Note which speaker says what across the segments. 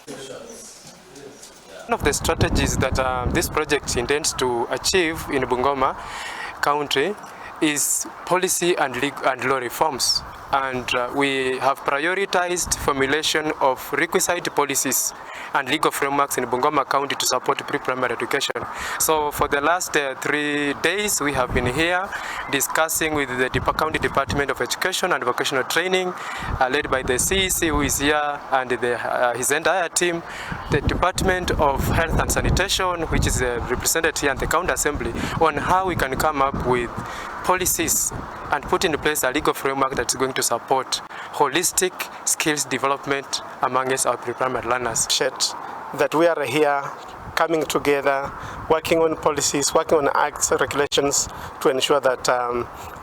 Speaker 1: One of the strategies that this project intends to achieve in Bungoma County is policy and law reforms. And we have prioritized formulation of requisite policies and legal frameworks in Bungoma County to support pre-primary education. So for the last 3 days, we have been here discussing with the County Department of Education and Vocational Training, led by the CEC who is here and his entire team, the Department of Health and Sanitation, which is represented here at the County Assembly, on how we can come up with policies and put in place a legal framework that's going to support holistic skills development amongst our pre-primary learners. That we are here coming together, working on policies, working on acts, regulations to ensure that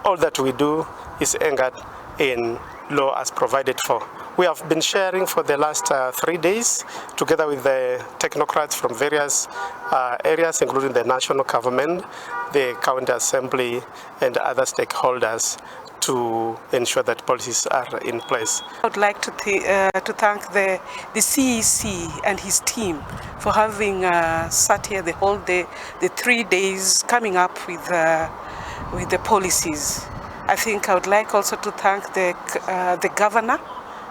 Speaker 1: all that we do is anchored in law as provided for. We have been sharing for the last 3 days together with the technocrats from various areas, including the national government, the county assembly, and other stakeholders to ensure that policies are in place.
Speaker 2: I would like to thank the CEC and his team for having sat here the whole day, the 3 days, coming up with the policies. I think I would like also to thank the governor.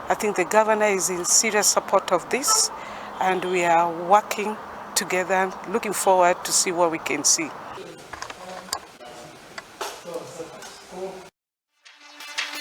Speaker 2: I think the governor is in serious support of this, and we are working together, looking forward to see what we can see.